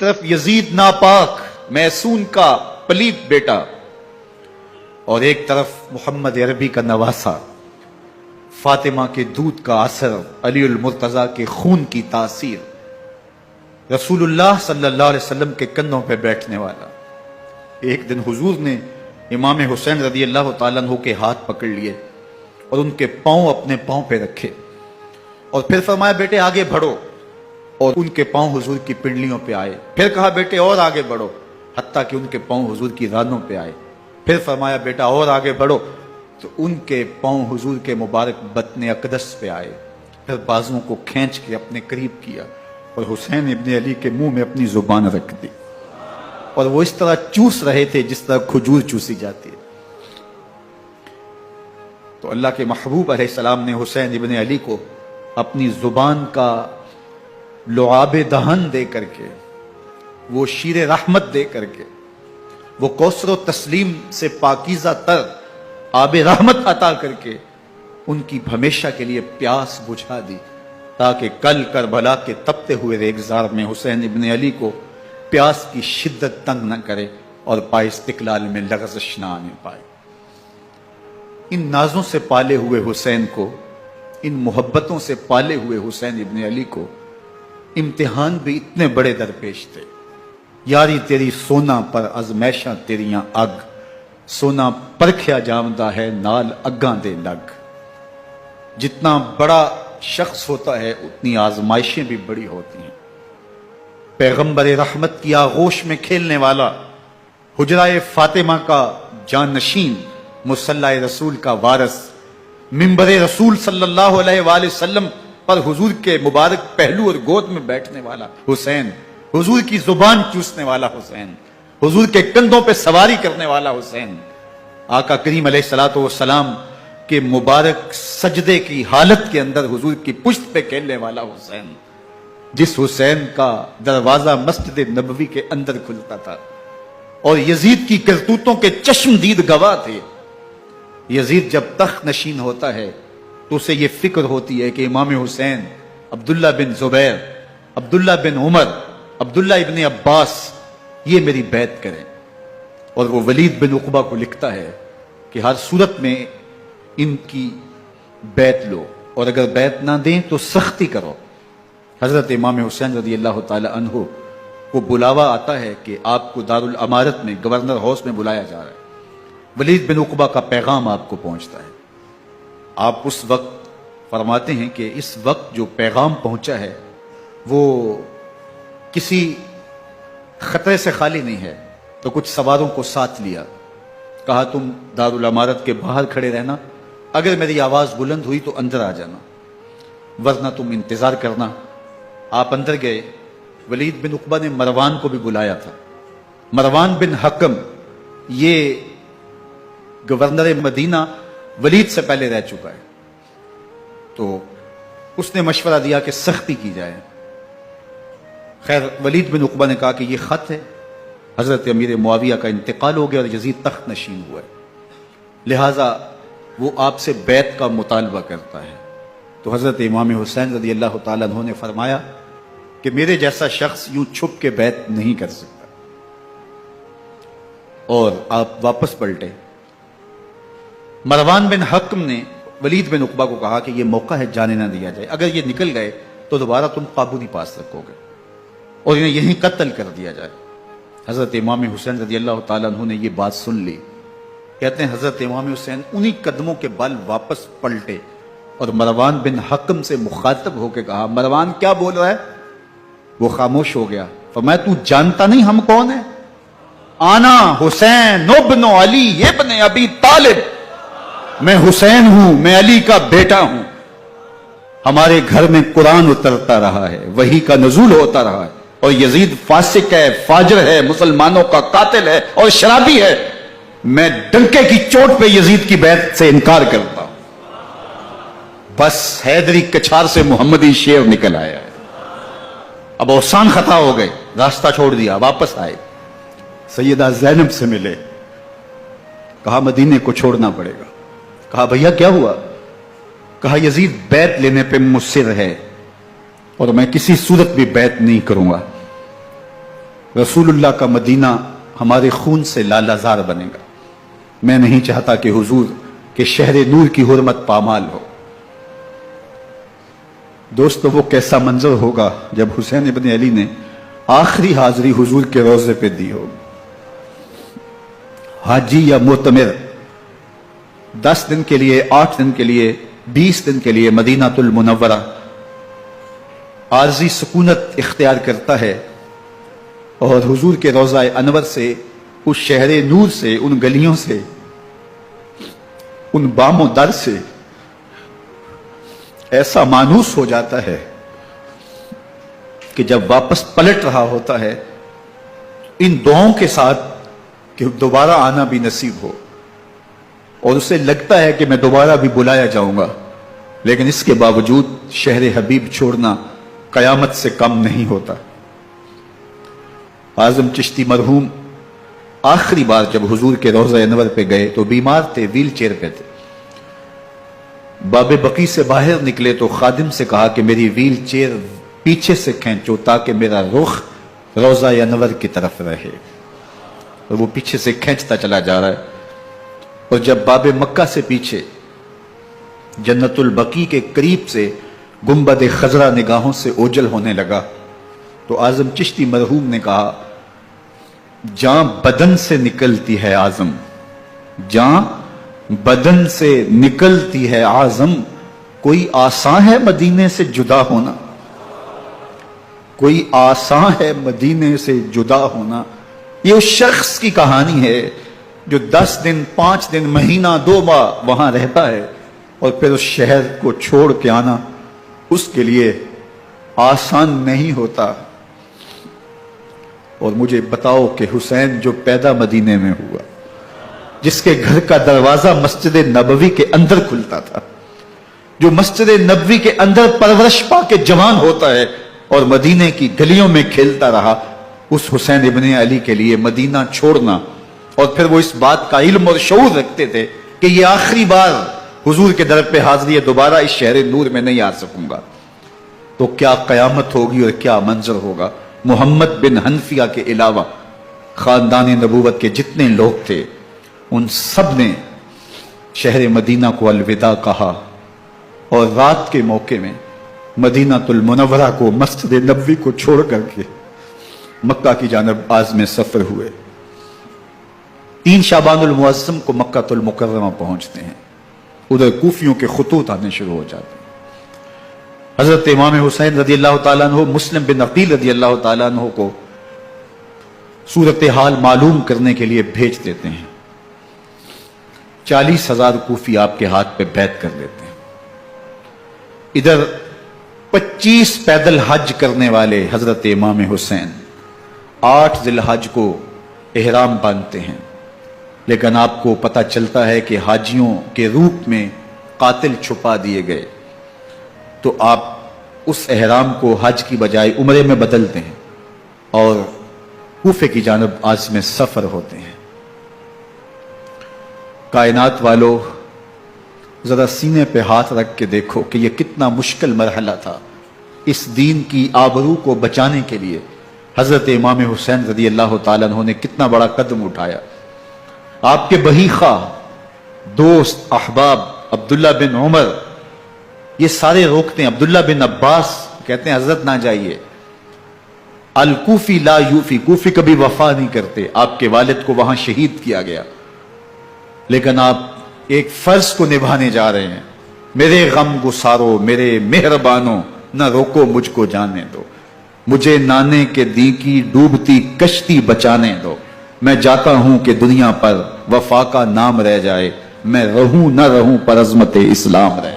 طرف یزید ناپاک محسون کا پلیت بیٹا اور ایک طرف محمد عربی کا نواسا، فاطمہ کے دودھ کا اثر، علی المرتضیٰ کے خون کی تاثیر، رسول اللہ صلی اللہ علیہ وسلم کے کندھوں پہ بیٹھنے والا۔ ایک دن حضور نے امام حسین رضی اللہ تعالیٰ عنہ کے ہاتھ پکڑ لیے اور ان کے پاؤں اپنے پاؤں پہ رکھے اور پھر فرمایا بیٹے آگے بڑھو، اور ان کے پاؤں حضور کی پنڈلیوں پہ آئے۔ پھر کہا بیٹے اور آگے بڑھو، حتیٰ کہ ان کے پاؤں حضور کی رانوں پہ آئے۔ پھر فرمایا بیٹا اور آگے بڑھو، تو ان کے پاؤں حضور کے مبارک بطن اقدس پہ آئے۔ پھر بازوؤں کو کھینچ کے اپنے قریب کیا اور حسین ابن علی کے منہ میں اپنی زبان رکھ دی، اور وہ اس طرح چوس رہے تھے جس طرح کھجور چوسی جاتی ہے۔ تو اللہ کے محبوب علیہ السلام نے حسین ابن علی کو اپنی زبان کا لعاب دہن دے کر کے، وہ شیر رحمت دے کر کے، وہ کوثر و تسلیم سے پاکیزہ تر آب رحمت عطا کر کے ان کی ہمیشہ کے لیے پیاس بجھا دی، تاکہ کل کربلا کے تپتے ہوئے ریگزار میں حسین ابن علی کو پیاس کی شدت تنگ نہ کرے اور پائے استقلال میں لغزش نہ آنے پائے۔ ان نازوں سے پالے ہوئے حسین کو، ان محبتوں سے پالے ہوئے حسین ابن علی کو امتحان بھی اتنے بڑے درپیش تھے۔ یاری تیری سونا پر ازمیشاں تیریاں اگ، سونا پرکھیا جامدہ ہے نال اگاں دے لگ۔ جتنا بڑا شخص ہوتا ہے اتنی آزمائشیں بھی بڑی ہوتی ہیں۔ پیغمبر رحمت کی آغوش میں کھیلنے والا، حجرہ فاطمہ کا جانشین، مصلی رسول کا وارث، منبر رسول صلی اللہ علیہ وآلہ وسلم پر حضور کے مبارک پہلو اور گود میں بیٹھنے والا حسین، حضور کی زبان چوسنے والا حسین، حضور کے کندھوں پہ سواری کرنے والا حسین، آقا کریم علیہ الصلوۃ والسلام کے مبارک سجدے کی حالت کے اندر حضور کی پشت پہ کھیلنے والا حسین، جس حسین کا دروازہ مسجد نبوی کے اندر کھلتا تھا اور یزید کی کرتوتوں کے چشم دید گواہ تھے۔ یزید جب تخت نشین ہوتا ہے تو اسے یہ فکر ہوتی ہے کہ امام حسین، عبداللہ بن زبیر، عبداللہ بن عمر، عبداللہ ابن عباس یہ میری بیعت کریں، اور وہ ولید بن عقبہ کو لکھتا ہے کہ ہر صورت میں ان کی بیعت لو، اور اگر بیعت نہ دیں تو سختی کرو۔ حضرت امام حسین رضی اللہ تعالی عنہ کو بلاوا آتا ہے کہ آپ کو دارالامارت میں گورنر ہاؤس میں بلایا جا رہا ہے۔ ولید بن عقبہ کا پیغام آپ کو پہنچتا ہے۔ آپ اس وقت فرماتے ہیں کہ اس وقت جو پیغام پہنچا ہے وہ کسی خطرے سے خالی نہیں ہے، تو کچھ سواروں کو ساتھ لیا، کہا تم دارالامارت کے باہر کھڑے رہنا، اگر میری آواز بلند ہوئی تو اندر آ جانا، ورنہ تم انتظار کرنا۔ آپ اندر گئے۔ ولید بن عقبہ نے مروان کو بھی بلایا تھا۔ مروان بن حکم یہ گورنر مدینہ ولید سے پہلے رہ چکا ہے، تو اس نے مشورہ دیا کہ سختی کی جائے۔ خیر ولید بن عقبہ نے کہا کہ یہ خط ہے، حضرت امیر معاویہ کا انتقال ہو گیا اور یزید تخت نشین ہوا ہے، لہٰذا وہ آپ سے بیعت کا مطالبہ کرتا ہے۔ تو حضرت امام حسین رضی اللہ تعالیٰ عنہ نے فرمایا کہ میرے جیسا شخص یوں چھپ کے بیعت نہیں کر سکتا، اور آپ واپس پلٹے۔ مروان بن حکم نے ولید بن عقبہ کو کہا کہ یہ موقع ہے جانے نہ دیا جائے، اگر یہ نکل گئے تو دوبارہ تم قابو نہیں پا سکو گے اور انہیں یہیں قتل کر دیا جائے۔ حضرت امام حسین رضی اللہ تعالیٰ عنہ نے یہ بات سن لی۔ کہتے ہیں حضرت امام حسین انہی قدموں کے بل واپس پلٹے اور مروان بن حکم سے مخاطب ہو کے کہا مروان کیا بول رہا ہے؟ وہ خاموش ہو گیا۔ فرمایا تو جانتا نہیں ہم کون ہیں؟ آنا حسین ابن علی ابن ابی طالب، میں حسین ہوں، میں علی کا بیٹا ہوں۔ ہمارے گھر میں قرآن اترتا رہا ہے، وحی کا نزول ہوتا رہا ہے، اور یزید فاسق ہے، فاجر ہے، مسلمانوں کا قاتل ہے اور شرابی ہے۔ میں ڈنکے کی چوٹ پہ یزید کی بیعت سے انکار کرتا ہوں۔ بس حیدری کچھار سے محمدی شیر نکل آیا ہے۔ اب اوسان خطا ہو گئے، راستہ چھوڑ دیا، واپس آئے، سیدہ زینب سے ملے، کہا مدینے کو چھوڑنا پڑے گا۔ کہا بھیا کیا ہوا؟ کہا یزید بیعت لینے پہ مصر ہے اور میں کسی صورت بھی بیعت نہیں کروں گا۔ رسول اللہ کا مدینہ ہمارے خون سے لالہزار بنے گا. میں نہیں چاہتا کہ حضور کے شہر نور کی حرمت پامال ہو. دوستو وہ کیسا منظر ہوگا جب حسین ابن علی نے آخری حاضری حضور کے روضے پہ دی ہوگی. حاجی یا معتمر 10 دن کے لیے، 8 دن کے لیے، 20 دن کے لیے مدینہ المنورہ عارضی سکونت اختیار کرتا ہے اور حضور کے روضہ انور سے، اس شہر نور سے، ان گلیوں سے، ان بام و در سے ایسا مانوس ہو جاتا ہے کہ جب واپس پلٹ رہا ہوتا ہے ان دعاؤں کے ساتھ کہ دوبارہ آنا بھی نصیب ہو، اور اسے لگتا ہے کہ میں دوبارہ بھی بلایا جاؤں گا، لیکن اس کے باوجود شہر حبیب چھوڑنا قیامت سے کم نہیں ہوتا. اعظم چشتی مرحوم آخری بار جب حضور کے روضہ انور پہ گئے تو بیمار تھے، ویل چیئر پہ تھے. باب بقی سے باہر نکلے تو خادم سے کہا کہ میری ویل چیئر پیچھے سے کھینچو تاکہ میرا رخ روضہ انور کی طرف رہے. اور وہ پیچھے سے کھینچتا چلا جا رہا ہے، اور جب باب مکہ سے پیچھے جنت البقیع کے قریب سے گنبد خضرا نگاہوں سے اوجل ہونے لگا تو اعظم چشتی مرحوم نے کہا جاں بدن سے نکلتی ہے اعظم، جاں بدن سے نکلتی ہے اعظم، کوئی آسان ہے مدینے سے جدا ہونا، کوئی آسان ہے مدینے سے جدا ہونا. یہ اس شخص کی کہانی ہے جو 10 دن، 5 دن، مہینہ، 2 ماہ وہاں رہتا ہے اور پھر اس شہر کو چھوڑ کے آنا اس کے لیے آسان نہیں ہوتا. اور مجھے بتاؤ کہ حسین جو پیدا مدینے میں ہوا، جس کے گھر کا دروازہ مسجد نبوی کے اندر کھلتا تھا، جو مسجد نبوی کے اندر پرورش پا کے جوان ہوتا ہے اور مدینے کی گلیوں میں کھیلتا رہا، اس حسین ابن علی کے لیے مدینہ چھوڑنا، اور پھر وہ اس بات کا علم اور شعور رکھتے تھے کہ یہ آخری بار حضور کے در پہ حاضری ہے، دوبارہ اس شہر نور میں نہیں آ سکوں گا، تو کیا قیامت ہوگی اور کیا منظر ہوگا. محمد بن حنفیہ کے علاوہ خاندان نبوت کے جتنے لوگ تھے ان سب نے شہر مدینہ کو الوداع کہا، اور رات کے موقع میں مدینہ المنورہ کو، مسجد نبوی کو چھوڑ کر کے مکہ کی جانب عازم سفر ہوئے. 3 شعبان المعظم کو مکہ المکرمہ پہنچتے ہیں. ادھر کوفیوں کے خطوط آنے شروع ہو جاتے ہیں. حضرت امام حسین رضی اللہ تعالیٰ عنہ مسلم بن عقیل رضی اللہ تعالیٰ عنہ کو صورتحال معلوم کرنے کے لیے بھیج دیتے ہیں. 40,000 کوفی آپ کے ہاتھ پہ بیعت کر لیتے ہیں. ادھر 25 پیدل حج کرنے والے حضرت امام حسین 8 ذی الحج کو احرام باندھتے ہیں، لیکن آپ کو پتہ چلتا ہے کہ حاجیوں کے روپ میں قاتل چھپا دیے گئے، تو آپ اس احرام کو حج کی بجائے عمرے میں بدلتے ہیں اور کوفے کی جانب عازم سفر ہوتے ہیں. کائنات والو ذرا سینے پہ ہاتھ رکھ کے دیکھو کہ یہ کتنا مشکل مرحلہ تھا. اس دین کی آبرو کو بچانے کے لیے حضرت امام حسین رضی اللہ تعالیٰ عنہ نے کتنا بڑا قدم اٹھایا. آپ کے بہیخہ، دوست، احباب عبداللہ بن عمر یہ سارے روکتے ہیں. عبداللہ بن عباس کہتے ہیں حضرت نہ جائیے. الکوفی لا یوفی، کوفی کبھی وفا نہیں کرتے. آپ کے والد کو وہاں شہید کیا گیا، لیکن آپ ایک فرض کو نبھانے جا رہے ہیں. میرے غم گسارو، میرے مہربانوں، نہ روکو مجھ کو جانے دو، مجھے نانے کے دی کی ڈوبتی کشتی بچانے دو. میں جاتا ہوں کہ دنیا پر وفا کا نام رہ جائے، میں رہوں نہ رہوں پر عظمت اسلام رہ جائے.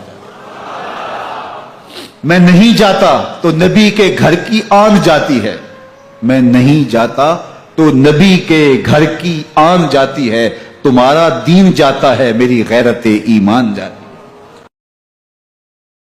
میں نہیں جاتا تو نبی کے گھر کی آن جاتی ہے، میں نہیں جاتا تو نبی کے گھر کی آن جاتی ہے. تمہارا دین جاتا ہے، میری غیرت ایمان جاتی ہے.